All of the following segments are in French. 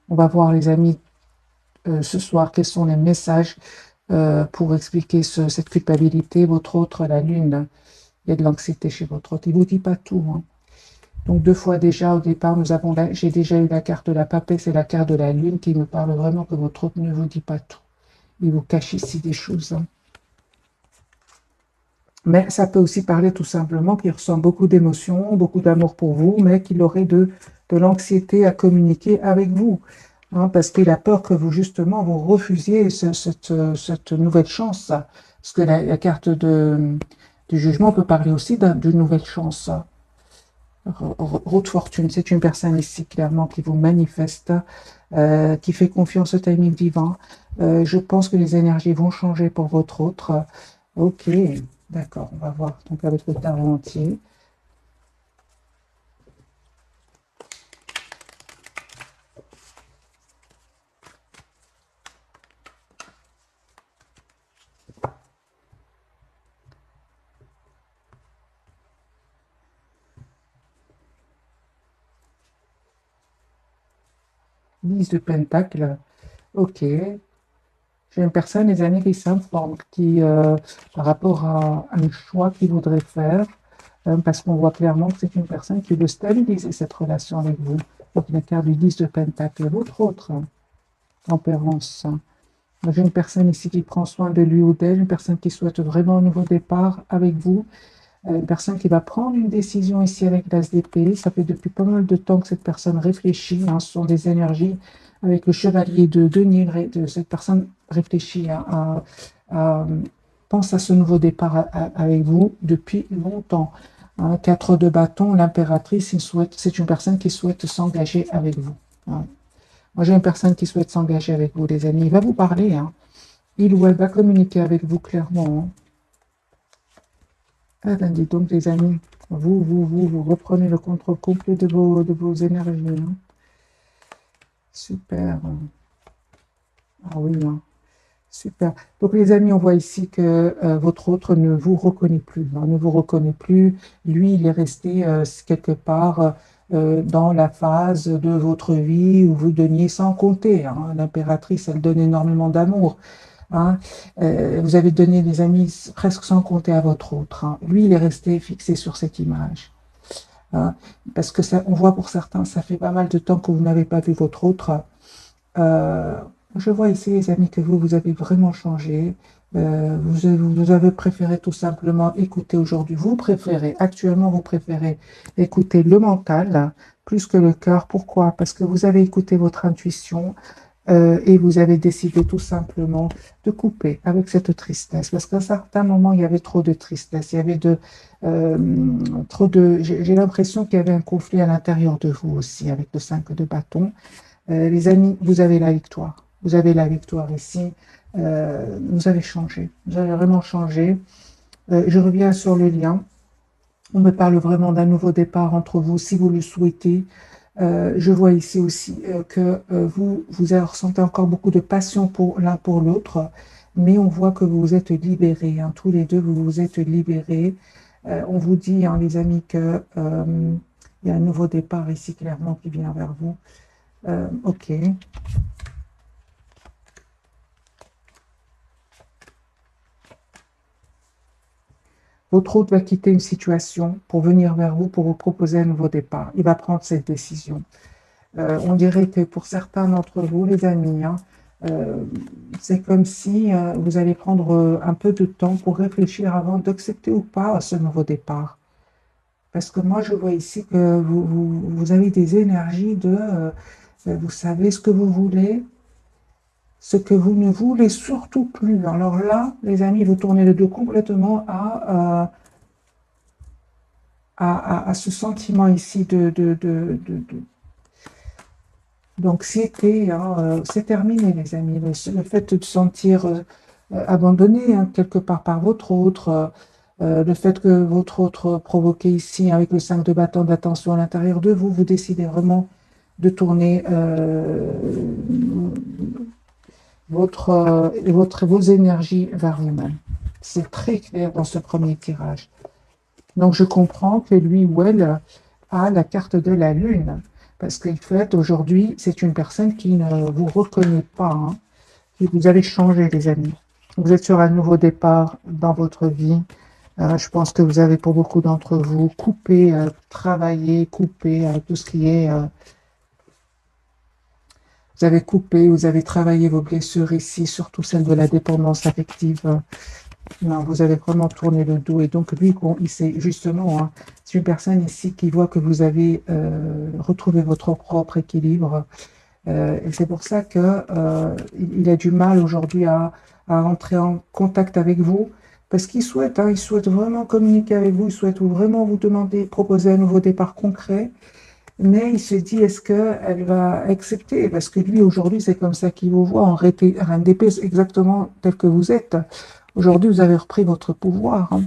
On va voir, les amis, ce soir, quels sont les messages pour expliquer cette culpabilité. Votre autre, la lune, il y a de l'anxiété chez votre autre. Il ne vous dit pas tout, hein. Donc deux fois déjà, au départ, j'ai déjà eu la carte de la papesse et la carte de la lune qui me parle vraiment que votre autre ne vous dit pas tout. Il vous cache ici des choses, hein. Mais ça peut aussi parler tout simplement qu'il ressent beaucoup d'émotions, beaucoup d'amour pour vous, mais qu'il aurait de l'anxiété à communiquer avec vous, hein, parce qu'il a peur que vous, justement, vous refusiez cette nouvelle chance. Parce que la carte du jugement peut parler aussi d'une nouvelle chance. Route fortune, c'est une personne ici clairement qui vous manifeste, qui fait confiance au timing divin. Je pense que les énergies vont changer pour votre autre. Ok, d'accord, on va voir donc avec le tarot entier. Lise de Pentacle, ok. J'ai une personne, les amis, qui s'informe, par rapport à un choix qu'il voudrait faire, parce qu'on voit clairement que c'est une personne qui veut stabiliser cette relation avec vous. Donc la carte du 10 de Pentacle, votre autre, tempérance. J'ai une personne ici qui prend soin de lui ou d'elle, une personne qui souhaite vraiment un nouveau départ avec vous, une personne qui va prendre une décision ici avec l'As d'épée. Ça fait depuis pas mal de temps que cette personne réfléchit, hein. Ce sont des énergies avec le chevalier de denier, de cette personne réfléchit, hein, pense à ce nouveau départ avec vous depuis longtemps, hein. 4 de bâton, l'impératrice, c'est une personne qui souhaite s'engager avec vous, hein. Moi, j'ai une personne qui souhaite s'engager avec vous, les amis. Il va vous parler, hein. Il ou elle va communiquer avec vous clairement, hein. Ah ben, dis donc, les amis, vous reprenez le contrôle complet de vos énergies, hein. Super. Ah oui, hein. Super. Donc, les amis, on voit ici que votre autre ne vous reconnaît plus, hein, ne vous reconnaît plus. Lui, il est resté quelque part dans la phase de votre vie où vous donniez sans compter, hein. L'impératrice, elle donne énormément d'amour, hein. Vous avez donné des amis presque sans compter à votre autre, hein. Lui, il est resté fixé sur cette image, hein, parce que ça, on voit pour certains, ça fait pas mal de temps que vous n'avez pas vu votre autre. Euh, je vois ici, les amis, que vous avez vraiment changé. Vous avez préféré tout simplement écouter aujourd'hui. Actuellement, vous préférez écouter le mental plus que le cœur. Pourquoi? Parce que vous avez écouté votre intuition, et vous avez décidé tout simplement de couper avec cette tristesse. Parce qu'à un certain moment, il y avait trop de tristesse. Il y avait euh, trop de. J'ai l'impression qu'il y avait un conflit à l'intérieur de vous aussi avec le 5 de bâton. Les amis, vous avez la victoire. Vous avez la victoire ici. Vous avez changé. Vous avez vraiment changé. Je reviens sur le lien. On me parle vraiment d'un nouveau départ entre vous, si vous le souhaitez. Je vois ici aussi que vous ressentez encore beaucoup de passion pour l'un pour l'autre, mais on voit que vous vous êtes libérés, hein, tous les deux, vous vous êtes libérés. On vous dit, hein, les amis, que il y a un nouveau départ ici, clairement, qui vient vers vous. Ok. Votre hôte va quitter une situation pour venir vers vous pour vous proposer un nouveau départ. Il va prendre cette décision. On dirait que pour certains d'entre vous, les amis, hein, euh, c'est comme si vous allez prendre un peu de temps pour réfléchir avant d'accepter ou pas ce nouveau départ. Parce que moi, je vois ici que vous avez des énergies vous savez ce que vous voulez, ce que vous ne voulez surtout plus. Alors là, les amis, vous tournez le dos complètement à ce sentiment ici d'anxiété, hein. C'est terminé, les amis. Le fait de se sentir abandonné, hein, quelque part par votre autre, le fait que votre autre provoqué ici avec le 5 de bâton d'attention à l'intérieur de vous, vous décidez vraiment de tourner vos énergies vers vous-même. C'est très clair dans ce premier tirage. Donc je comprends que lui ou elle a la carte de la lune. Parce qu'en fait, aujourd'hui, c'est une personne qui ne vous reconnaît pas, hein. Et vous avez changé, les amis. Vous êtes sur un nouveau départ dans votre vie. Je pense que vous avez, pour beaucoup d'entre vous, coupé, travaillé, coupé tout ce qui est... vous avez coupé, vous avez travaillé vos blessures ici, surtout celle de la dépendance affective. Non, vous avez vraiment tourné le dos. Et donc, lui, bon, il sait justement, hein, c'est une personne ici qui voit que vous avez retrouvé votre propre équilibre. Et c'est pour ça que il a du mal aujourd'hui à entrer en contact avec vous, parce qu'il souhaite, hein, il souhaite vraiment communiquer avec vous, il souhaite vraiment vous demander, proposer un nouveau départ concret, mais il se dit, est-ce qu'elle va accepter? Parce que lui, aujourd'hui, c'est comme ça qu'il vous voit, en RNDP, exactement tel que vous êtes. Aujourd'hui, vous avez repris votre pouvoir, hein.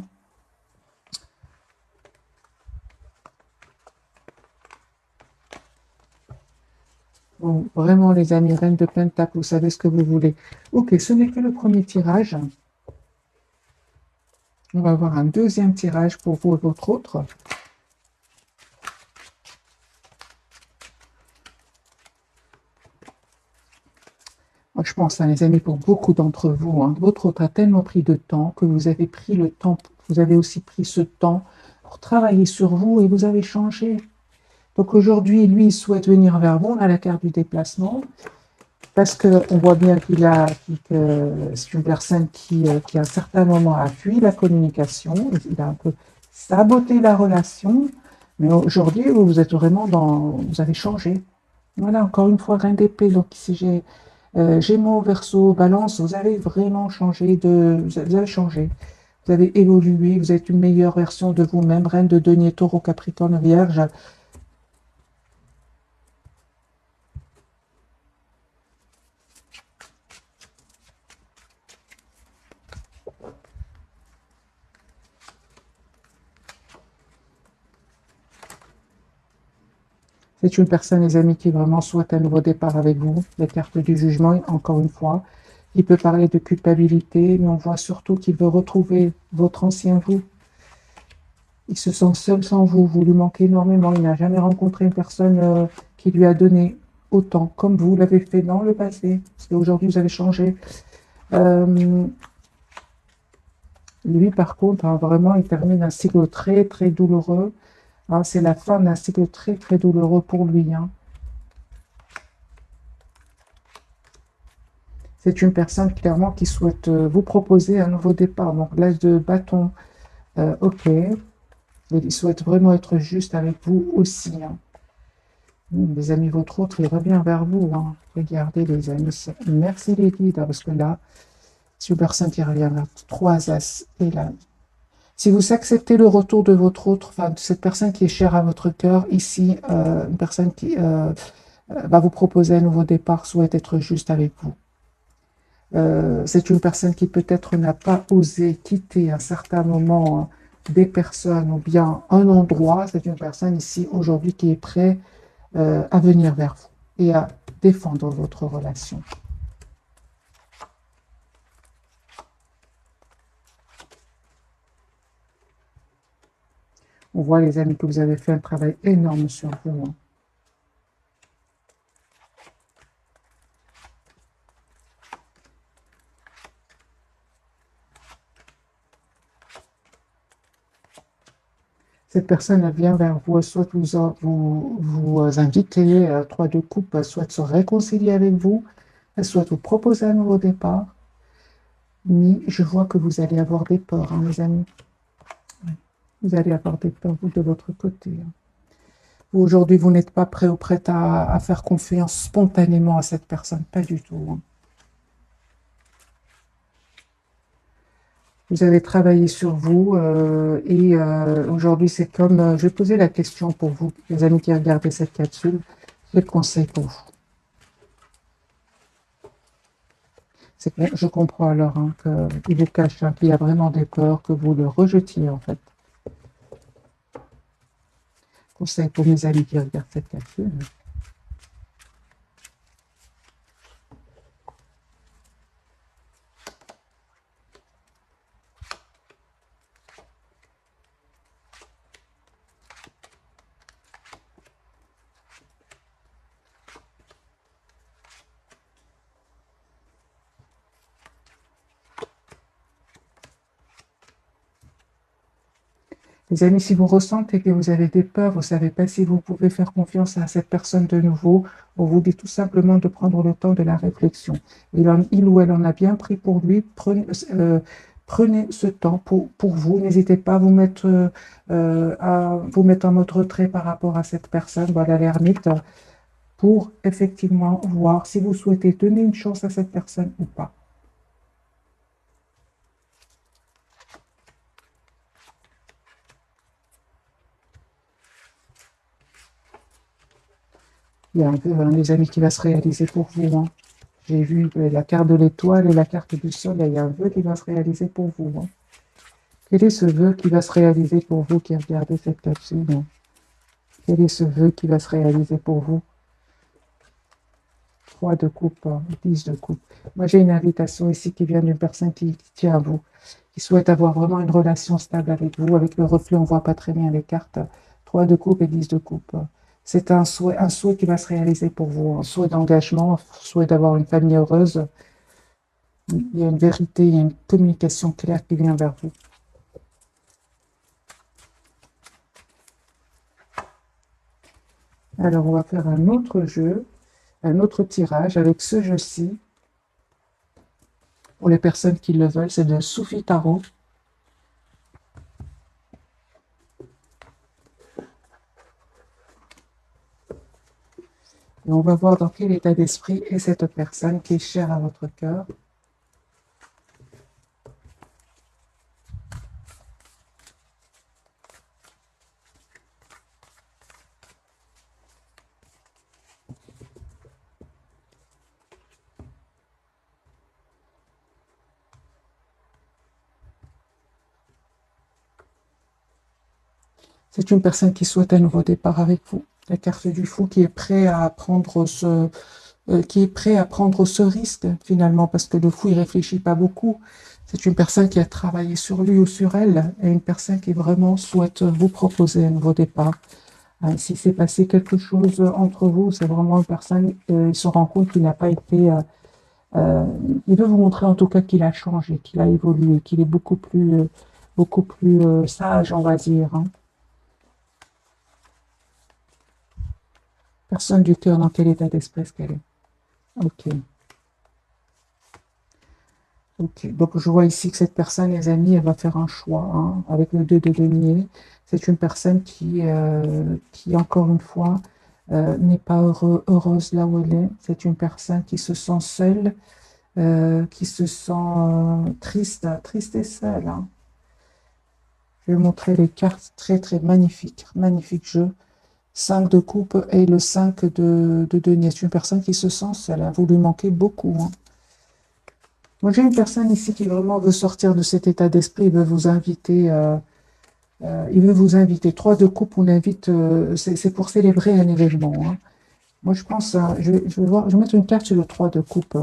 Bon, vraiment, les amis, reine de Pentacle, vous savez ce que vous voulez. Ok, ce n'est que le premier tirage. On va avoir un deuxième tirage pour vous et votre autre. Moi, je pense, hein, les amis, pour beaucoup d'entre vous, hein, votre autre a tellement pris de temps que vous avez pris le temps, vous avez aussi pris ce temps pour travailler sur vous et vous avez changé. Donc aujourd'hui, lui, il souhaite venir vers vous. On a la carte du déplacement parce qu'on voit bien que c'est une personne qui, à un certain moment, a fui la communication. Il a un peu saboté la relation. Mais aujourd'hui, vous êtes vraiment vous avez changé. Voilà, encore une fois, reine d'épée. Donc ici, j'ai Gémeaux, Verseau, Balance. Vous avez vraiment changé vous avez changé. Vous avez évolué. Vous êtes une meilleure version de vous-même. Reine de denier, Taureau, Capricorne, Vierge. C'est une personne, les amis, qui vraiment souhaite un nouveau départ avec vous. La carte du jugement, encore une fois. Il peut parler de culpabilité, mais on voit surtout qu'il veut retrouver votre ancien vous. Il se sent seul sans vous. Vous lui manquez énormément. Il n'a jamais rencontré une personne qui lui a donné autant, comme vous l'avez fait dans le passé. Parce qu'aujourd'hui, vous avez changé. Euh, Lui, par contre, hein, vraiment, il termine un cycle très, très douloureux. Hein, c'est la fin d'un cycle très, très douloureux pour lui, hein. C'est une personne clairement qui souhaite vous proposer un nouveau départ. Donc l'âge de bâton, ok. Il souhaite vraiment être juste avec vous aussi, hein. Les amis, votre autre, il revient vers vous, hein. Regardez les amis. Merci les guides, hein, parce que là, c'est une personne qui revient vers trois as. Et là, si vous acceptez le retour de votre autre, enfin de cette personne qui est chère à votre cœur, ici, une personne qui va vous proposer un nouveau départ, souhaite être juste avec vous. C'est une personne qui peut-être n'a pas osé quitter à un certain moment des personnes ou bien un endroit. C'est une personne ici aujourd'hui qui est prête à venir vers vous et à défendre votre relation. On voit, les amis, que vous avez fait un travail énorme sur vous, hein. Cette personne elle vient vers vous, soit vous inviter, trois de coupe, soit se réconcilier avec vous, elle souhaite vous proposer un nouveau départ. Mais je vois que vous allez avoir des peurs, hein, mes amis. Oui. Vous allez avoir des peurs, vous, de votre côté, hein. Aujourd'hui, vous n'êtes pas prêt ou prête à faire confiance spontanément à cette personne, pas du tout, hein. Vous avez travaillé sur vous et aujourd'hui, c'est comme... je vais poser la question pour vous, les amis qui regardent cette capsule. Quel conseil pour vous? C'est que je comprends alors, hein, qu'il vous cache, hein, qu'il y a vraiment des peurs, que vous le rejetiez en fait. Conseil pour mes amis qui regardent cette capsule. Les amis, si vous ressentez que vous avez des peurs, vous ne savez pas si vous pouvez faire confiance à cette personne de nouveau, on vous dit tout simplement de prendre le temps de la réflexion. Il ou elle en a bien pris pour lui. Prenez ce temps pour vous. N'hésitez pas à vous mettre en mode retrait par rapport à cette personne, voilà l'ermite, pour effectivement voir si vous souhaitez donner une chance à cette personne ou pas. Il y a un des amis qui va se réaliser pour vous, hein. J'ai vu la carte de l'étoile et la carte du soleil. Il y a un vœu qui va se réaliser pour vous, hein. Quel est ce vœu qui va se réaliser pour vous qui regardez cette capsule, hein? Quel est ce vœu qui va se réaliser pour vous? 3 de coupe, 10 de coupe. Moi, j'ai une invitation ici qui vient d'une personne qui tient à vous, qui souhaite avoir vraiment une relation stable avec vous. Avec le reflet, on ne voit pas très bien les cartes. 3 de coupe et 10 de coupe. C'est un souhait qui va se réaliser pour vous, un souhait d'engagement, un souhait d'avoir une famille heureuse. Il y a une vérité, il y a une communication claire qui vient vers vous. Alors, on va faire un autre jeu, un autre tirage avec ce jeu-ci. Pour les personnes qui le veulent, c'est de Soufi Tarot. Et on va voir dans quel état d'esprit est cette personne qui est chère à votre cœur. C'est une personne qui souhaite un nouveau départ avec vous. La carte du fou qui est prêt à prendre ce risque finalement, parce que le fou il réfléchit pas beaucoup. C'est une personne qui a travaillé sur lui ou sur elle, et une personne qui vraiment souhaite vous proposer un nouveau départ. Si s'est passé quelque chose entre vous, c'est vraiment une personne, il se rend compte qu'il n'a pas été, il veut vous montrer en tout cas qu'il a changé, qu'il a évolué, qu'il est beaucoup plus sage, on va dire, hein. Personne du cœur, dans quel état d'esprit est-ce qu'elle est? Ok. Ok. Donc, je vois ici que cette personne, les amis, elle va faire un choix, hein, avec le 2 de denier. C'est une personne qui encore une fois, n'est pas heureuse là où elle est. C'est une personne qui se sent seule, qui se sent triste et seule, hein. Je vais montrer les cartes très, très magnifiques. Magnifique jeu. 5 de coupe et le 5 de denier. C'est une personne qui se sent seule, hein. Vous lui manquez beaucoup, hein. Moi, j'ai une personne ici qui vraiment veut sortir de cet état d'esprit. Il veut vous inviter. Il veut vous inviter. 3 de coupe, on invite. C'est pour célébrer un événement, hein. Moi, je pense. Je vais mettre une carte sur le 3 de coupe.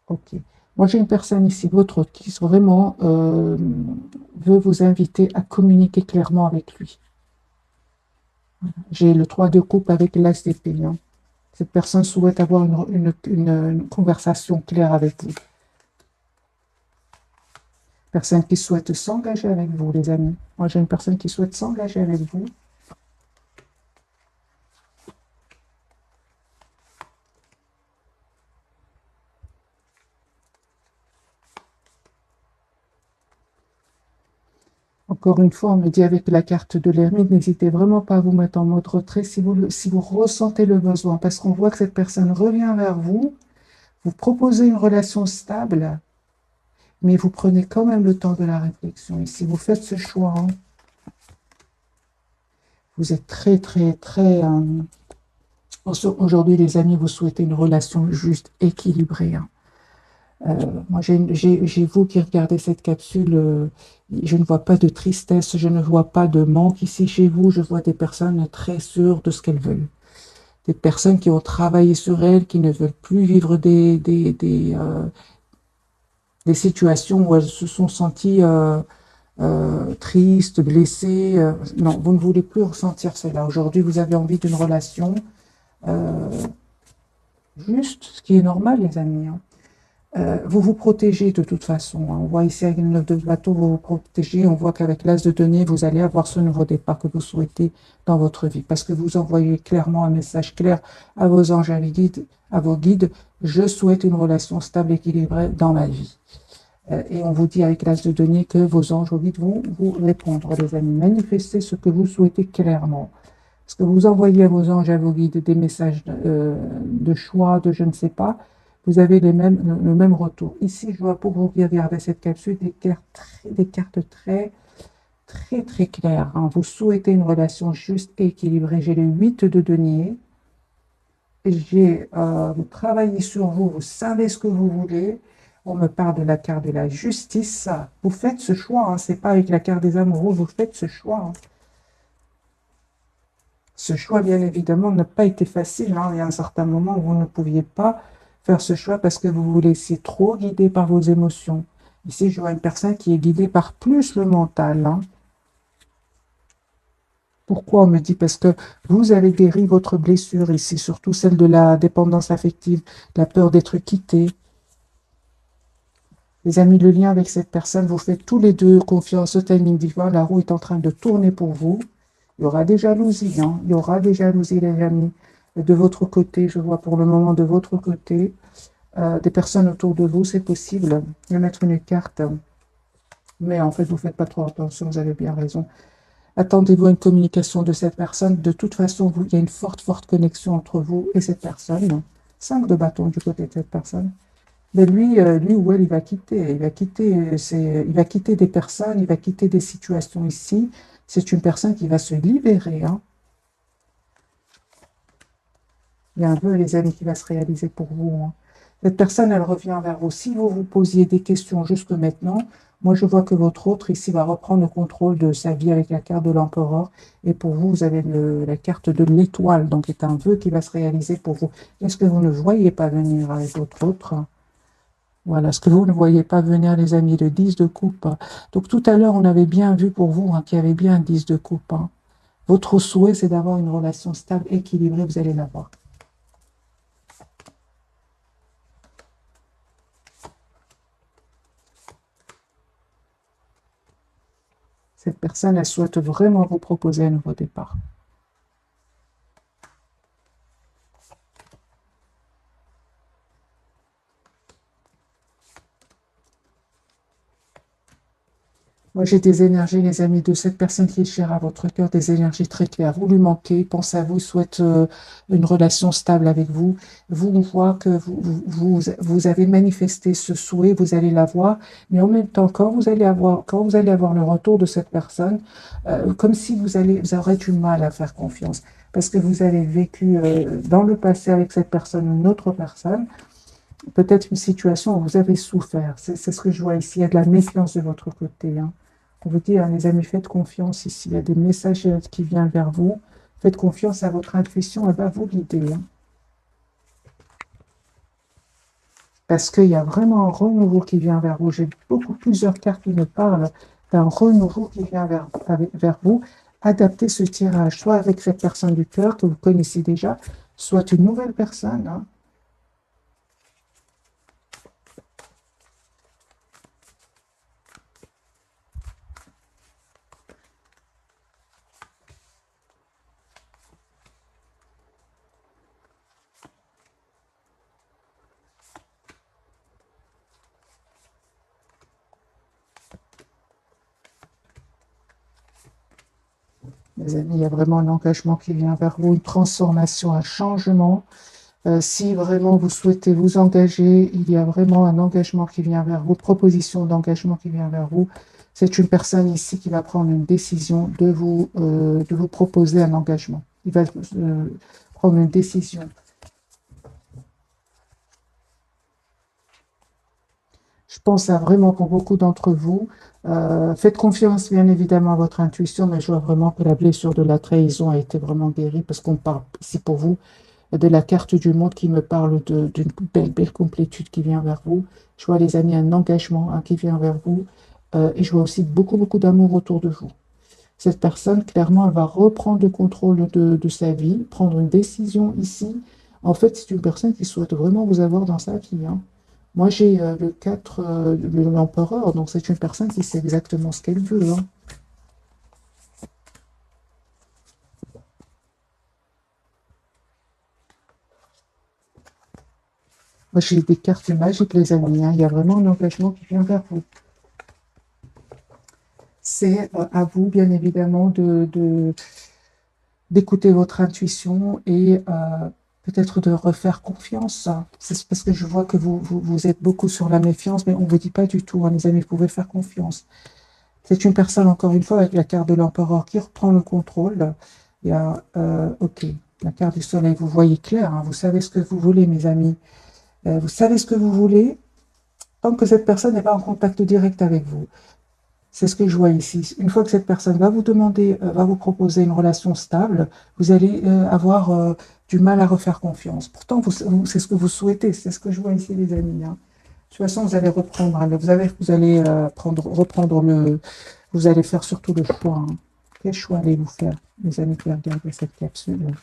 Ok. Moi, j'ai une personne ici, votre autre, qui vraiment veut vous inviter à communiquer clairement avec lui. J'ai le 3 de coupe avec l'as d'épée, hein. Cette personne souhaite avoir une conversation claire avec vous. Personne qui souhaite s'engager avec vous, les amis. Moi, j'ai une personne qui souhaite s'engager avec vous. Encore une fois, on me dit avec la carte de l'ermite, n'hésitez vraiment pas à vous mettre en mode retrait si vous ressentez le besoin, parce qu'on voit que cette personne revient vers vous, vous proposez une relation stable, mais vous prenez quand même le temps de la réflexion. Et si vous faites ce choix, hein, vous êtes très, très, très... aujourd'hui, les amis, vous souhaitez une relation juste, équilibrée, hein. Moi, j'ai vous qui regardez cette capsule, je ne vois pas de tristesse, je ne vois pas de manque ici chez vous, je vois des personnes très sûres de ce qu'elles veulent. Des personnes qui ont travaillé sur elles, qui ne veulent plus vivre des situations où elles se sont senties tristes, blessées. Non, vous ne voulez plus ressentir cela. Aujourd'hui, vous avez envie d'une relation Juste ce qui est normal, les amis, hein. Vous vous protégez de toute façon, hein. On voit ici avec une 9 de bateau, vous vous protégez. On voit qu'avec l'as de denier, vous allez avoir ce nouveau départ que vous souhaitez dans votre vie. Parce que vous envoyez clairement un message clair à vos anges, à vos guides. Je souhaite une relation stable, équilibrée dans ma vie. Et on vous dit avec l'as de denier que vos anges, vos guides vont vous répondre, les amis. Manifestez ce que vous souhaitez clairement. Parce que vous envoyez à vos anges, à vos guides des messages de choix, de je ne sais pas, vous avez le même retour. Ici, je vois pour vous qui regardez cette capsule des cartes très claires, hein. Vous souhaitez une relation juste et équilibrée. J'ai le 8 de denier. Vous travaillez sur vous, vous savez ce que vous voulez. On me parle de la carte de la justice. Vous faites ce choix, hein. C'est pas avec la carte des amoureux, vous faites ce choix, hein. Ce choix, bien évidemment, n'a pas été facile, hein. Il y a un certain moment où vous ne pouviez pas faire ce choix parce que vous vous laissiez trop guider par vos émotions. Ici, je vois une personne qui est guidée par plus le mental, hein. Pourquoi on me dit? Parce que vous avez guéri votre blessure ici, surtout celle de la dépendance affective, la peur d'être quitté. Les amis, le lien avec cette personne, vous faites tous les deux confiance au timing divin. La roue est en train de tourner pour vous. Il y aura des jalousies, hein. Il y aura des jalousies, les amis. De votre côté, je vois pour le moment de votre côté, des personnes autour de vous, c'est possible. Je vais mettre une carte. Mais en fait, vous ne faites pas trop attention, vous avez bien raison. Attendez-vous à une communication de cette personne. De toute façon, il y a une forte connexion entre vous et cette personne. 5 de bâton du côté de cette personne. Mais lui ou elle, il va quitter. Il va quitter des personnes, il va quitter des situations ici. C'est une personne qui va se libérer, hein. Il y a un vœu, les amis, qui va se réaliser pour vous, hein. Cette personne, elle revient vers vous. Si vous vous posiez des questions jusque maintenant, moi, je vois que votre autre ici va reprendre le contrôle de sa vie avec la carte de l'empereur. Et pour vous, vous avez la carte de l'étoile, donc c'est un vœu qui va se réaliser pour vous. Est-ce que vous ne voyez pas venir avec votre autre? Voilà, ce que vous ne voyez pas venir, les amis, le 10 de coupe. Donc tout à l'heure, on avait bien vu pour vous, hein, qu'il y avait bien un 10 de coupe, hein. Votre souhait, c'est d'avoir une relation stable, équilibrée, vous allez l'avoir. Cette personne, elle souhaite vraiment vous proposer un nouveau départ. Moi, j'ai des énergies, les amis, de cette personne qui est chère à votre cœur, des énergies très claires. Vous lui manquez, pense à vous, souhaite une relation stable avec vous. Vous, on voit que vous avez manifesté ce souhait, vous allez l'avoir, mais en même temps, quand vous allez avoir le retour de cette personne, comme si vous aurez du mal à faire confiance, parce que vous avez vécu dans le passé avec cette personne, une autre personne, peut-être une situation où vous avez souffert. C'est ce que je vois ici. Il y a de la méfiance de votre côté, hein. On vous dit, hein, les amis, faites confiance ici. Il y a des messages qui viennent vers vous. Faites confiance à votre intuition, elle va vous guider, hein. Parce qu'il y a vraiment un renouveau qui vient vers vous. J'ai plusieurs cartes qui me parlent d'un renouveau qui vient vers vous. Adaptez ce tirage, soit avec cette personne du cœur que vous connaissez déjà, soit une nouvelle personne, hein. Les amis, il y a vraiment un engagement qui vient vers vous, une transformation, un changement. Si vraiment vous souhaitez vous engager, il y a vraiment un engagement qui vient vers vous, proposition d'engagement qui vient vers vous. C'est une personne ici qui va prendre une décision de vous proposer un engagement. Il va prendre une décision. Je pense à vraiment pour beaucoup d'entre vous. Faites confiance bien évidemment à votre intuition, mais je vois vraiment que la blessure de la trahison a été vraiment guérie parce qu'on parle ici pour vous de la carte du monde qui me parle d'une belle complétude qui vient vers vous. Je vois, les amis, un engagement, hein, qui vient vers vous. Et je vois aussi beaucoup d'amour autour de vous. Cette personne, clairement, elle va reprendre le contrôle de sa vie, prendre une décision ici, En fait, c'est une personne qui souhaite vraiment vous avoir dans sa vie, hein. Moi, j'ai le 4 de l'empereur, donc c'est une personne qui sait exactement ce qu'elle veut, hein. Moi, j'ai des cartes magiques, les amis, hein. Il y a vraiment un engagement qui vient vers vous. C'est à vous, bien évidemment, d'écouter votre intuition et peut-être de refaire confiance. C'est parce que je vois que vous êtes beaucoup sur la méfiance, mais on ne vous dit pas du tout, hein, les amis, vous pouvez faire confiance. C'est une personne, encore une fois, avec la carte de l'empereur qui reprend le contrôle. Il y a, ok, la carte du soleil, vous voyez clair, hein, vous savez ce que vous voulez, mes amis. Vous savez ce que vous voulez, tant que cette personne n'est pas en contact direct avec vous. C'est ce que je vois ici. Une fois que cette personne va vous demander, va vous proposer une relation stable, vous allez avoir du mal à refaire confiance. Pourtant, c'est ce que vous souhaitez. C'est ce que je vois ici, les amis, hein. De toute façon, vous allez reprendre, hein, vous allez reprendre vous allez faire surtout le choix, hein. Quel choix allez-vous faire, les amis qui regardent cette capsule?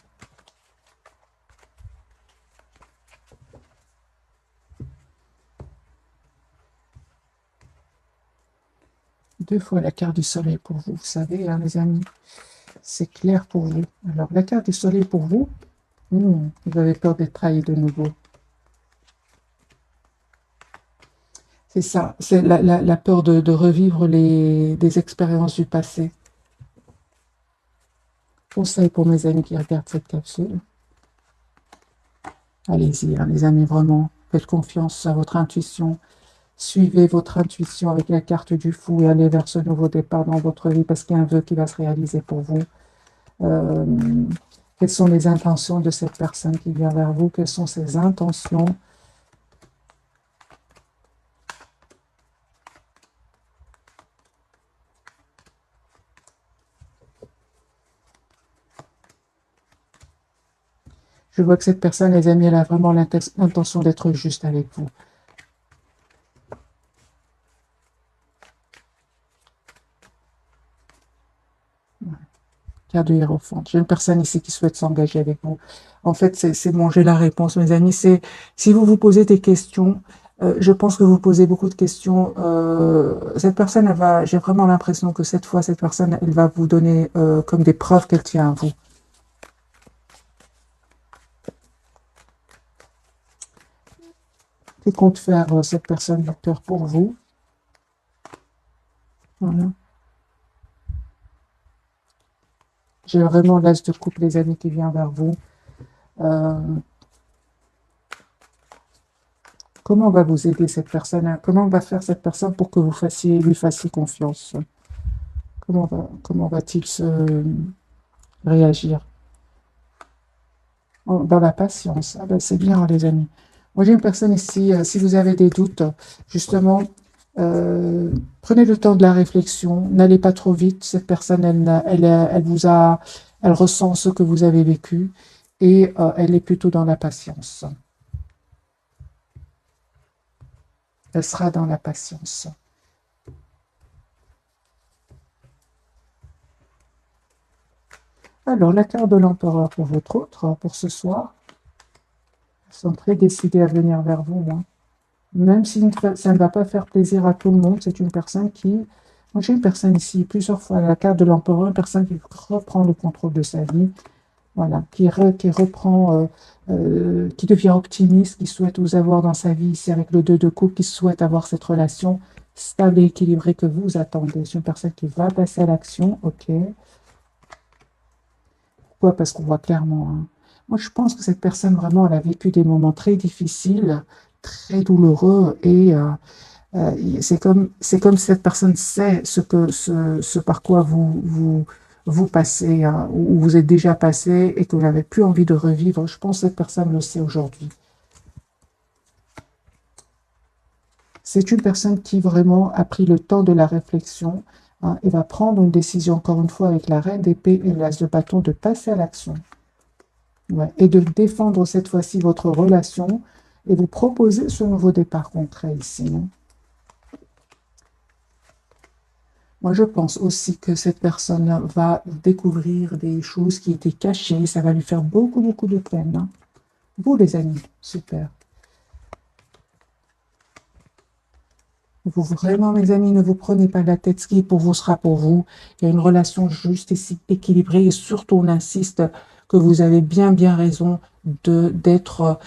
Deux fois la carte du soleil pour vous, vous savez, hein, les amis. C'est clair pour vous. Alors, la carte du soleil pour vous, vous avez peur d'être trahi de nouveau. C'est ça, c'est la peur de revivre des expériences du passé. Conseil pour mes amis qui regardent cette capsule. Allez-y, hein, les amis, vraiment, faites confiance à votre intuition. Suivez votre intuition avec la carte du fou et allez vers ce nouveau départ dans votre vie parce qu'il y a un vœu qui va se réaliser pour vous. Euh, quelles sont les intentions de cette personne qui vient vers vous? Quelles sont ses intentions? Je vois que cette personne, les amis, elle a vraiment l'intention d'être juste avec vous. Carte de Hiérophante. J'ai une personne ici qui souhaite s'engager avec vous. En fait, c'est bon, j'ai la réponse, mes amis. C'est si vous vous posez des questions, je pense que vous posez beaucoup de questions. Cette personne, j'ai vraiment l'impression que cette fois, cette personne, elle va vous donner comme des preuves qu'elle tient à vous. Que compte faire cette personne, docteur, pour vous? Voilà. J'ai vraiment l'as de coupe, les amis, qui vient vers vous. Euh, comment va vous aider cette personne, hein? Comment va faire cette personne pour que vous lui fassiez confiance? Comment va-t-il se réagir? Dans la patience. Ah ben, c'est bien, les amis. Moi, j'ai une personne ici, si vous avez des doutes, justement, euh, prenez le temps de la réflexion, n'allez pas trop vite. Cette personne, elle ressent ce que vous avez vécu et elle est plutôt dans la patience. Elle sera dans la patience. Alors, la carte de l'empereur pour votre autre, pour ce soir, ils sont très décidés à venir vers vous, moi. Même si ça ne va pas faire plaisir à tout le monde, c'est une personne qui... Moi, j'ai une personne ici, plusieurs fois, la carte de l'empereur, une personne qui reprend le contrôle de sa vie, voilà, qui reprend, qui devient optimiste, qui souhaite vous avoir dans sa vie ici avec le 2 de coupe, qui souhaite avoir cette relation stable et équilibrée que vous attendez. C'est une personne qui va passer à l'action, ok. Pourquoi? Parce qu'on voit clairement, hein. Moi, je pense que cette personne, vraiment, elle a vécu des moments très difficiles, très douloureux, et c'est comme si cette personne sait ce par quoi vous passez, hein, ou vous êtes déjà passé, et que vous n'avez plus envie de revivre. Je pense que cette personne le sait aujourd'hui. C'est une personne qui vraiment a pris le temps de la réflexion, hein, et va prendre une décision, encore une fois, avec la reine d'épée et l'as de bâton, de passer à l'action. Ouais, et de défendre cette fois-ci votre relation et vous proposer ce nouveau départ concret ici, hein. Moi, je pense aussi que cette personne va découvrir des choses qui étaient cachées. Ça va lui faire beaucoup, beaucoup de peine, hein. Vous, les amis, super. Vous, vraiment, mes amis, ne vous prenez pas la tête. Ce qui est pour vous sera pour vous. Il y a une relation juste et équilibrée. Et surtout, on insiste que vous avez bien raison d'être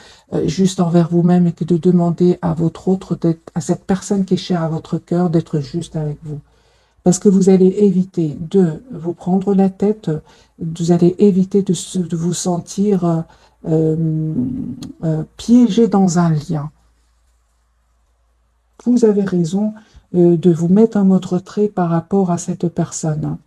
juste envers vous-même et que de demander à votre autre, à cette personne qui est chère à votre cœur, d'être juste avec vous. Parce que vous allez éviter de vous prendre la tête, vous allez éviter de vous sentir piégé dans un lien. Vous avez raison de vous mettre en mode retrait par rapport à cette personne.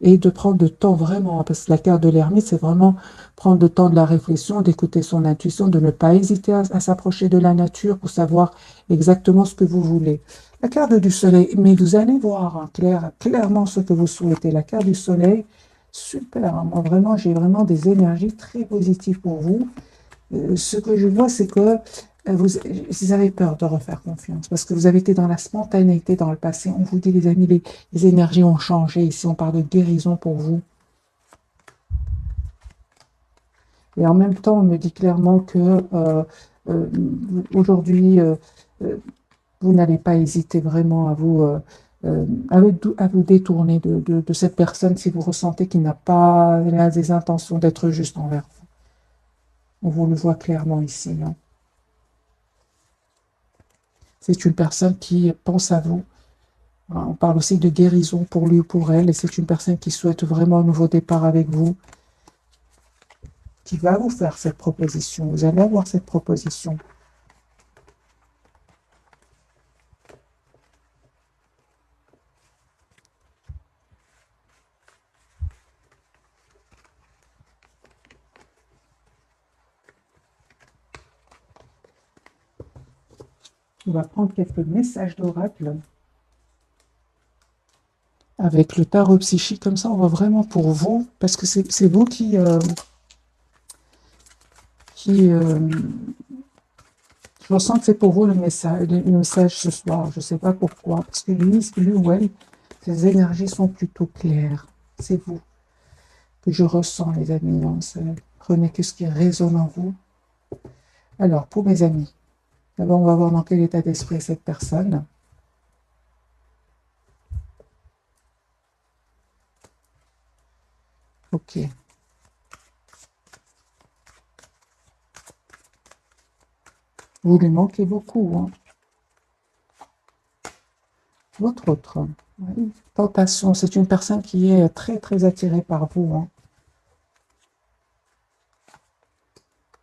Et de prendre le temps vraiment, parce que la carte de l'ermite, c'est vraiment prendre le temps de la réflexion, d'écouter son intuition, de ne pas hésiter à s'approcher de la nature pour savoir exactement ce que vous voulez. La carte du soleil, mais vous allez voir clairement ce que vous souhaitez. La carte du soleil, super. Hein. Moi, vraiment, j'ai vraiment des énergies très positives pour vous. Ce que je vois, c'est que vous avez peur de refaire confiance parce que vous avez été dans la spontanéité dans le passé. On vous dit, les amis, les énergies ont changé. Ici, on parle de guérison pour vous. Et en même temps, on me dit clairement que euh, aujourd'hui, vous n'allez pas hésiter vraiment à vous détourner de cette personne si vous ressentez qu'il n'a pas des intentions d'être juste envers vous. On vous le voit clairement ici. Hein. C'est une personne qui pense à vous. On parle aussi de guérison pour lui ou pour elle. Et c'est une personne qui souhaite vraiment un nouveau départ avec vous, qui va vous faire cette proposition. Vous allez avoir cette proposition. On va prendre quelques messages d'oracle. Avec le tarot psychique, comme ça, on va vraiment pour vous, parce que c'est vous je ressens que c'est pour vous le message ce soir. Je ne sais pas pourquoi, parce que lui ou elle, ses énergies sont plutôt claires. C'est vous que je ressens, les amis. Hein. Prenez que ce qui résonne en vous. Alors, pour mes amis, d'abord, on va voir dans quel état d'esprit est cette personne. Ok. Vous lui manquez beaucoup. Hein. Votre autre. Oui. Tentation, c'est une personne qui est très attirée par vous. Hein.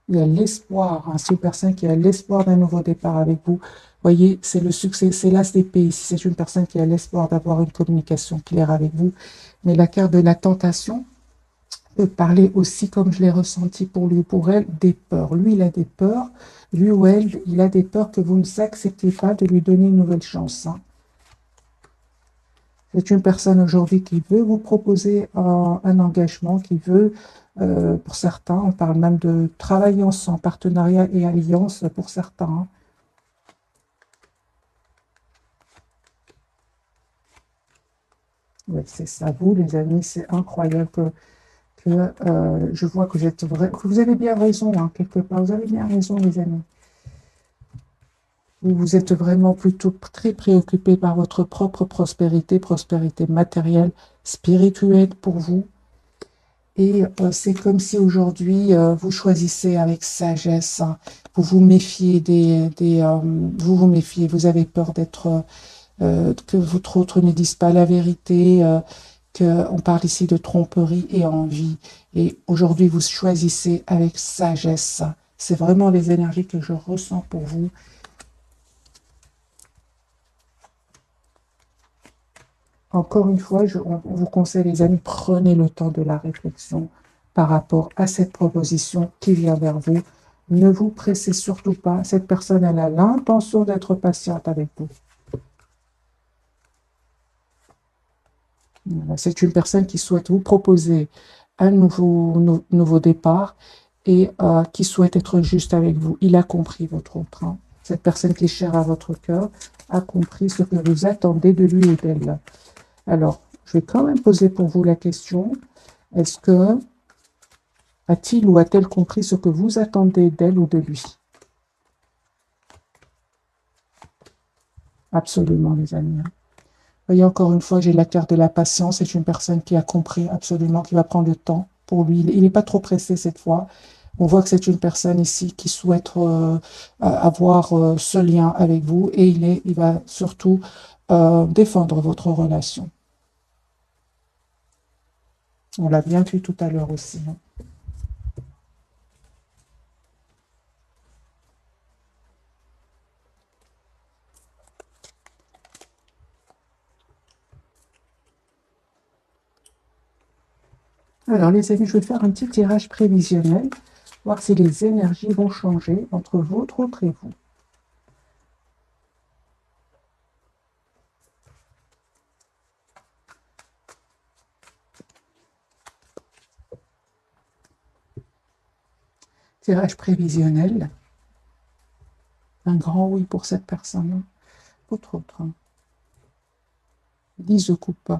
Il y a l'espoir. Hein. C'est une personne qui a l'espoir d'un nouveau départ avec vous. Voyez, c'est le succès, c'est l'as d'épée ici. C'est une personne qui a l'espoir d'avoir une communication claire avec vous. Mais la carte de la tentation peut parler aussi, comme je l'ai ressenti pour lui ou pour elle, des peurs. Lui, il a des peurs. Lui ou elle, il a des peurs que vous ne acceptez pas de lui donner une nouvelle chance. Hein. C'est une personne aujourd'hui qui veut vous proposer un engagement, qui veut, pour certains, on parle même de travailler ensemble, partenariat et alliance pour certains. Hein. Oui, c'est ça, vous les amis, c'est incroyable que je vois que vous avez bien raison, hein, quelque part, vous avez bien raison les amis. Vous êtes vraiment plutôt très préoccupé par votre propre prospérité, prospérité matérielle, spirituelle pour vous. Et c'est comme si aujourd'hui, vous choisissez avec sagesse, hein, vous vous méfiez vous vous méfiez, vous avez peur que votre autre ne dise pas la vérité, qu'on parle ici de tromperie et envie. Et aujourd'hui, vous choisissez avec sagesse. C'est vraiment les énergies que je ressens pour vous. Encore une fois, on vous conseille, les amis, prenez le temps de la réflexion par rapport à cette proposition qui vient vers vous. Ne vous pressez surtout pas. Cette personne, elle a l'intention d'être patiente avec vous. C'est une personne qui souhaite vous proposer un nouveau départ et qui souhaite être juste avec vous. Il a compris votre autre. Hein. Cette personne qui est chère à votre cœur a compris ce que vous attendez de lui ou d'elle. Alors, je vais quand même poser pour vous la question, est-ce que A-t-il ou a-t-elle compris ce que vous attendez d'elle ou de lui? Absolument, les amis. Voyez, encore une fois, j'ai la carte de la patience. C'est une personne qui a compris absolument, qui va prendre le temps pour lui. Il n'est pas trop pressé cette fois. On voit que c'est une personne ici qui souhaite avoir ce lien avec vous et il va surtout défendre votre relation. On l'a bien vu tout à l'heure aussi. Hein. Alors, les amis, je vais faire un petit tirage prévisionnel, voir si les énergies vont changer entre votre autre et vous. Tirage prévisionnel. Un grand oui pour cette personne. Votre autre. 10 de coupe.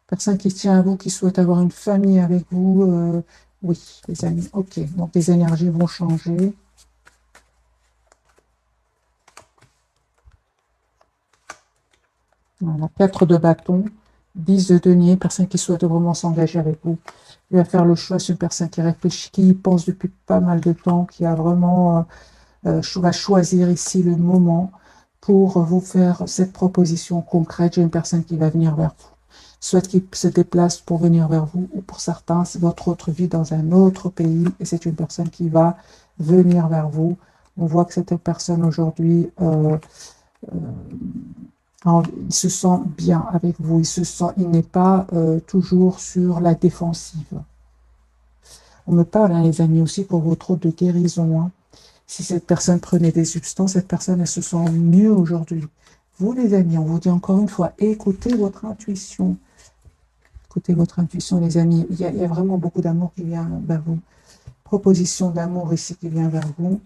Personne qui tient à vous, qui souhaite avoir une famille avec vous. Oui, les amis. Ok, donc les énergies vont changer. Voilà, 4 de bâton, 10 de denier, personne qui souhaite vraiment s'engager avec vous. Il va faire le choix, c'est une personne qui réfléchit, qui y pense depuis pas mal de temps, qui a vraiment va choisir ici le moment pour vous faire cette proposition concrète. J'ai une personne qui va venir vers vous. Soit qui se déplace pour venir vers vous, ou pour certains, c'est votre autre vie dans un autre pays, et c'est une personne qui va venir vers vous. On voit que cette personne aujourd'hui, il se sent bien avec vous, il n'est pas toujours sur la défensive. On me parle, hein, les amis, aussi pour votre autre de guérison. Hein. Si cette personne prenait des substances, cette personne, elle se sent mieux aujourd'hui. Vous, les amis, on vous dit encore une fois, écoutez votre intuition. Écoutez votre intuition, les amis. Il y a vraiment beaucoup d'amour qui vient vers vous. Proposition d'amour ici qui vient vers vous.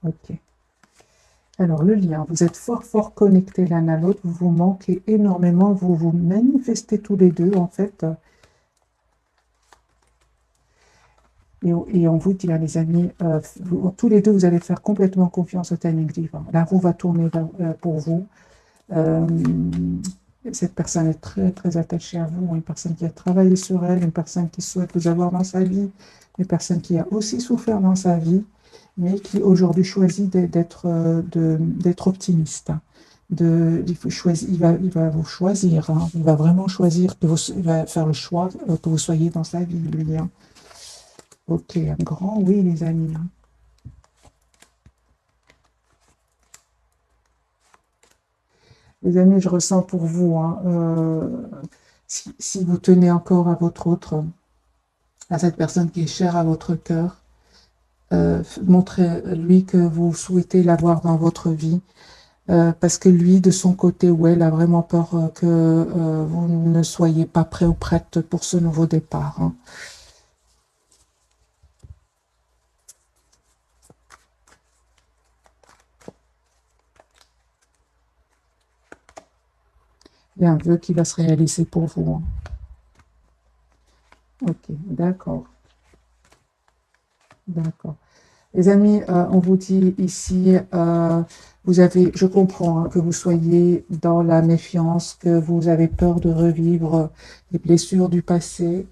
Ok. Alors, le lien, vous êtes fort connectés l'un à l'autre, vous vous manquez énormément, vous vous manifestez tous les deux, en fait. Et on vous dit, hein, les amis, tous les deux, vous allez faire complètement confiance au timing divin. La roue va tourner pour vous. Cette personne est très attachée à vous, une personne qui a travaillé sur elle, une personne qui souhaite vous avoir dans sa vie, une personne qui a aussi souffert dans sa vie, mais qui aujourd'hui choisit d'être optimiste. Il va vous choisir, hein, il va vraiment choisir, il va faire le choix que vous soyez dans sa vie, lui. Hein. Ok, un grand oui, les amis. Hein. Les amis, je ressens pour vous, hein, si vous tenez encore à votre autre, à cette personne qui est chère à votre cœur, montrez-lui que vous souhaitez l'avoir dans votre vie, parce que lui, de son côté, ou elle a vraiment peur que vous ne soyez pas prêt ou prête pour ce nouveau départ. Hein. Il y a un vœu qui va se réaliser pour vous. Hein. Ok, d'accord. D'accord. Les amis, on vous dit ici, je comprends hein, que vous soyez dans la méfiance, que vous avez peur de revivre les blessures du passé.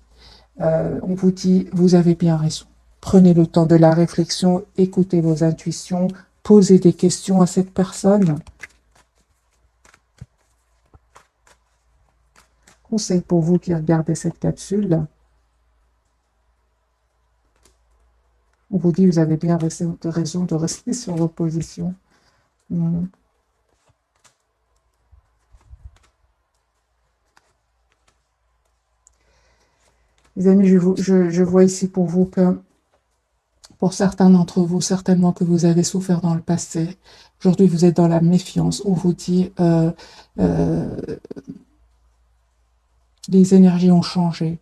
On vous dit, vous avez bien raison. Prenez le temps de la réflexion, écoutez vos intuitions, posez des questions à cette personne. Conseil pour vous qui regardez cette capsule. On vous dit, vous avez bien raison de rester sur vos positions. Les amis, je vois ici pour vous que, pour certains d'entre vous, certainement que vous avez souffert dans le passé. Aujourd'hui, vous êtes dans la méfiance. On vous dit, les énergies ont changé.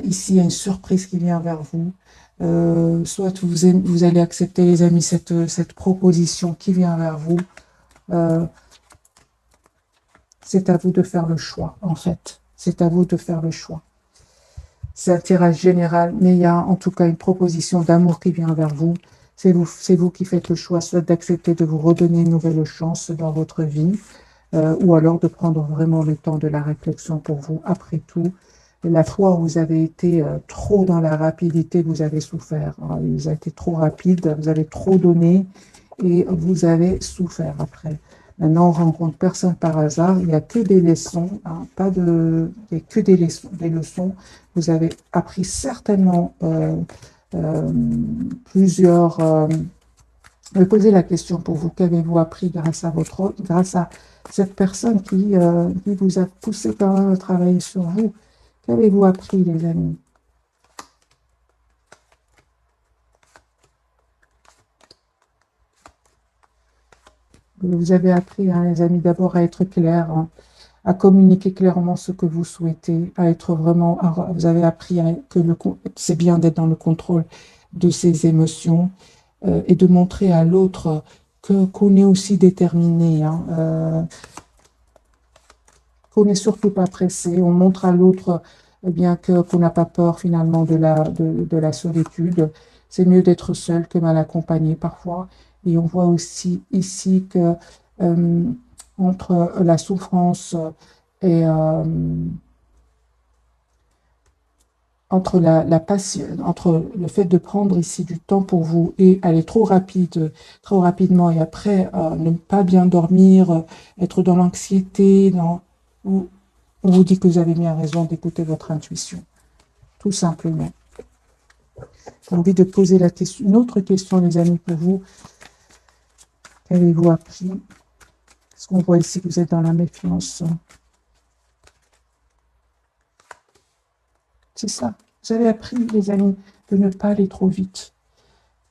Ici, il y a une surprise qui vient vers vous. Soit vous allez accepter, les amis, cette proposition qui vient vers vous. C'est à vous de faire le choix, en fait. C'est à vous de faire le choix. C'est un tirage général, mais il y a en tout cas une proposition d'amour qui vient vers vous. C'est vous qui faites le choix, soit d'accepter de vous redonner une nouvelle chance dans votre vie, ou alors de prendre vraiment le temps de la réflexion pour vous. Après tout, la fois où vous avez été trop dans la rapidité, vous avez souffert. Il a été trop rapide, vous avez trop donné et vous avez souffert après. Maintenant, on rencontre personne par hasard. Il n'y a que des leçons, hein, pas de, il n'y a que des leçons, des leçons. Vous avez appris certainement euh, plusieurs. Je vais poser la question pour vous. Qu'avez-vous appris grâce à cette personne qui vous a poussé quand même à travailler sur vous? Qu'avez-vous appris, les amis? Vous avez appris, hein, les amis, d'abord à être clair, hein, à communiquer clairement ce que vous souhaitez, à être vraiment, vous avez appris que c'est bien d'être dans le contrôle de ses émotions et de montrer à l'autre qu'on est aussi déterminé, hein, qu'on n'est surtout pas pressé. On montre à l'autre bien qu'on n'a pas peur finalement de la solitude. C'est mieux d'être seul que mal accompagné parfois. Et on voit aussi ici que euh, entre la souffrance et entre la passion, entre le fait de prendre ici du temps pour vous et aller trop rapidement, et après ne pas bien dormir, être dans l'anxiété, on vous dit que vous avez bien raison d'écouter votre intuition, tout simplement. J'ai envie de poser une autre question, les amis, pour vous. Qu'avez-vous appris? Parce qu'on voit ici que vous êtes dans la méfiance. C'est ça. Vous avez appris, les amis, de ne pas aller trop vite.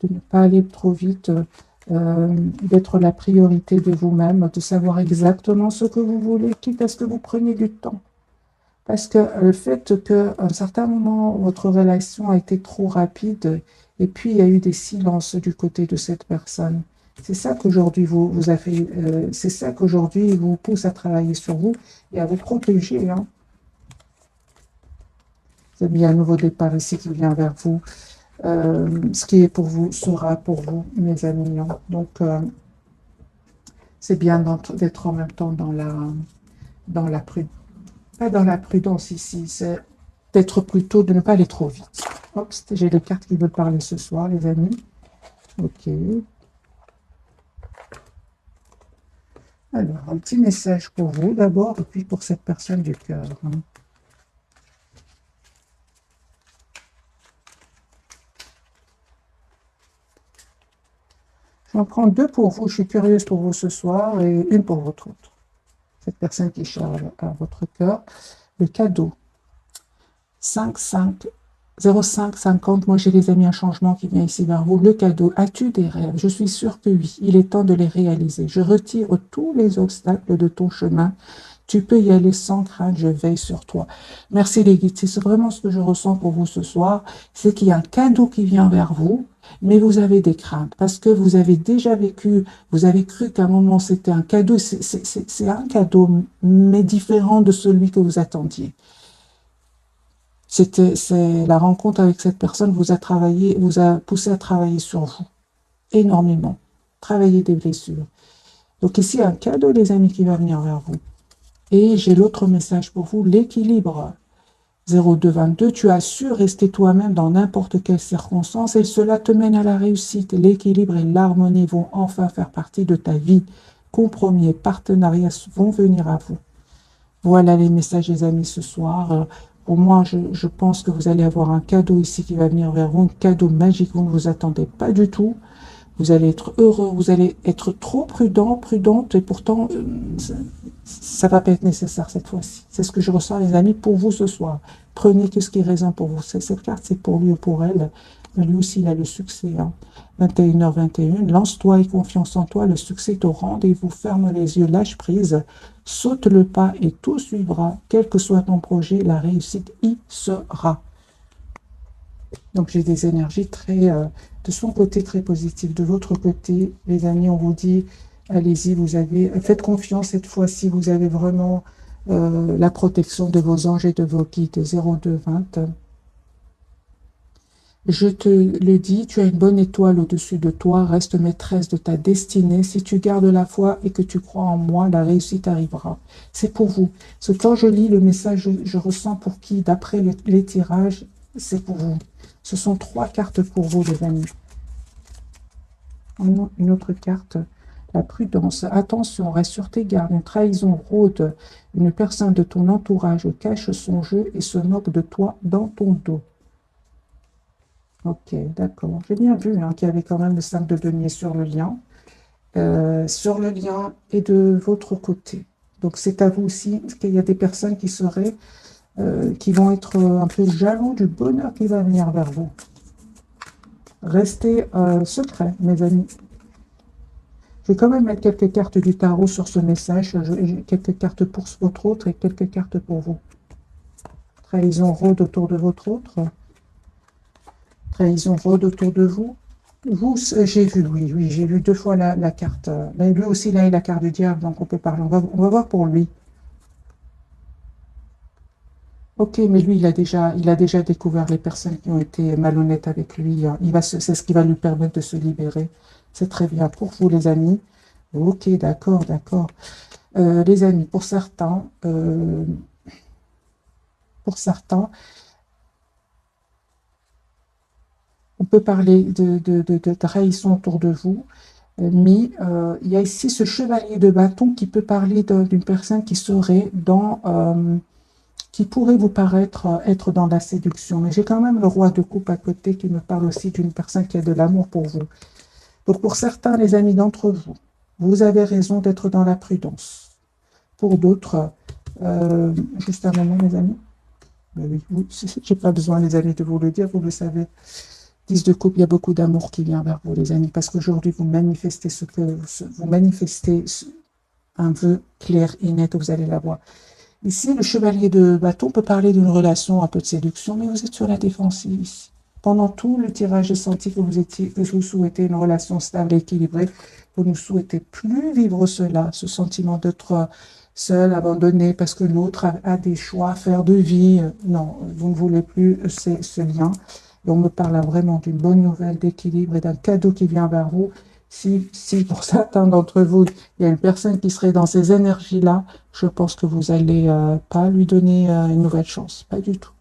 De ne pas aller trop vite, d'être la priorité de vous-même, de savoir exactement ce que vous voulez, quitte à ce que vous preniez du temps. Parce que le fait qu'à un certain moment, votre relation a été trop rapide, et puis il y a eu des silences du côté de cette personne. C'est ça qu'aujourd'hui vous a fait, c'est ça qu'aujourd'hui vous pousse à travailler sur vous et à vous protéger, hein. Vous avez un nouveau départ ici qui vient vers vous. Ce qui est pour vous sera pour vous, mes amis, hein. Donc, c'est bien d'être en même temps dans la prudence. Pas dans la prudence ici, c'est d'être plutôt de ne pas aller trop vite. Hop, j'ai les cartes qui veulent parler ce soir, les amis. Ok. Alors, un petit message pour vous d'abord, et puis pour cette personne du cœur, hein. J'en prends deux pour vous. Je suis curieuse pour vous ce soir et une pour votre autre. Cette personne qui est chère à votre cœur. Le cadeau. 5, 5, 05, 50. Moi, j'ai les amis un changement qui vient ici vers vous. Le cadeau. As-tu des rêves? Je suis sûre que oui. Il est temps de les réaliser. Je retire tous les obstacles de ton chemin. Tu peux y aller sans crainte, je veille sur toi. Merci les guides. C'est vraiment ce que je ressens pour vous ce soir. C'est qu'il y a un cadeau qui vient vers vous, mais vous avez des craintes parce que vous avez déjà vécu, vous avez cru qu'à un moment c'était un cadeau. C'est un cadeau, mais différent de celui que vous attendiez. C'est la rencontre avec cette personne vous a poussé à travailler sur vous énormément. Travailler des blessures. Donc ici, un cadeau, les amis, qui va venir vers vous. Et j'ai l'autre message pour vous, l'équilibre. 0222, tu as su rester toi-même dans n'importe quelle circonstance et cela te mène à la réussite. L'équilibre et l'harmonie vont enfin faire partie de ta vie. Compromis et partenariats vont venir à vous. Voilà les messages, les amis, ce soir. Pour moi, je pense que vous allez avoir un cadeau ici qui va venir vers vous, un cadeau magique, vous ne vous attendez pas du tout. Vous allez être heureux, vous allez être trop prudent, prudente, et pourtant, ça va pas être nécessaire cette fois-ci. C'est ce que je ressens, les amis, pour vous ce soir. Prenez que ce qui est raison pour vous. Cette carte, c'est pour lui ou pour elle. Mais lui aussi, il a le succès, hein. 21h21, lance-toi et confiance en toi. Le succès est au rendez-vous. Ferme les yeux, lâche prise, saute le pas et tout suivra. Quel que soit ton projet, la réussite y sera. Donc j'ai des énergies de son côté très positives. De votre côté, les amis, on vous dit Allez-y, faites confiance cette fois-ci, vous avez vraiment la protection de vos anges et de vos guides. 0220. Je te le dis, tu as une bonne étoile au-dessus de toi, reste maîtresse de ta destinée. Si tu gardes la foi et que tu crois en moi, la réussite arrivera. C'est pour vous. Quand je lis le message, je ressens pour qui, d'après les tirages, c'est pour vous. Ce sont 3 cartes pour vous, les amis. Une autre carte, la prudence. Attention, reste sur tes gardes. Une trahison rôde. Une personne de ton entourage cache son jeu et se moque de toi dans ton dos. Ok, d'accord. J'ai bien vu hein, qu'il y avait quand même le 5 de denier sur le lien. Sur le lien et de votre côté. Donc c'est à vous aussi qu'il y a des personnes qui vont être un peu jaloux du bonheur qui va venir vers vous. Restez secret, mes amis. Je vais quand même mettre quelques cartes du tarot sur ce message. J'ai quelques cartes pour votre autre et quelques cartes pour vous. Trahison rôde autour de votre autre. Trahison rôde autour de vous. Vous, j'ai vu, oui, j'ai vu 2 fois la carte. Là, lui aussi, là, il a la carte du diable, donc on peut parler. On va voir pour lui. Ok, mais lui, il a déjà découvert les personnes qui ont été malhonnêtes avec lui. C'est ce qui va lui permettre de se libérer. C'est très bien pour vous, les amis. Ok, d'accord, d'accord. Les amis, pour certains, on peut parler de trahison autour de vous, mais il y a ici ce chevalier de bâton qui peut parler d'une personne qui serait qui pourrait vous paraître être dans la séduction. Mais j'ai quand même le roi de coupe à côté qui me parle aussi d'une personne qui a de l'amour pour vous. Donc pour certains, les amis d'entre vous, vous avez raison d'être dans la prudence. Pour d'autres, juste un moment, les amis. Ben oui, j'ai pas besoin, les amis, de vous le dire, vous le savez. 10 de coupe, il y a beaucoup d'amour qui vient vers vous, les amis, parce qu'aujourd'hui, vous manifestez vous manifestez un vœu clair et net, vous allez l'avoir. Ici, le chevalier de bâton peut parler d'une relation, un peu de séduction, mais vous êtes sur la défensive ici. Pendant tout le tirage, j'ai senti que vous souhaitez une relation stable et équilibrée. Vous ne souhaitez plus vivre cela, ce sentiment d'être seul, abandonné, parce que l'autre a des choix à faire de vie. Non, vous ne voulez plus ce lien. Et on me parle vraiment d'une bonne nouvelle d'équilibre et d'un cadeau qui vient vers vous. Si pour certains d'entre vous, il y a une personne qui serait dans ces énergies-là, je pense que vous allez pas lui donner une nouvelle chance. Pas du tout.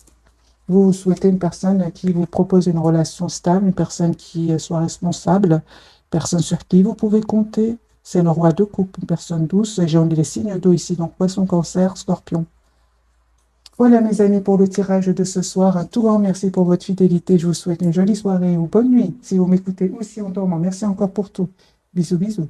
Vous souhaitez une personne qui vous propose une relation stable, une personne qui soit responsable, une personne sur qui vous pouvez compter. C'est le roi de coupe, une personne douce. J'ai les signes d'eau ici, donc poisson, cancer, scorpion. Voilà mes amis pour le tirage de ce soir. Un tout grand merci pour votre fidélité. Je vous souhaite une jolie soirée ou bonne nuit si vous m'écoutez ou si on dort. Merci encore pour tout. Bisous, bisous.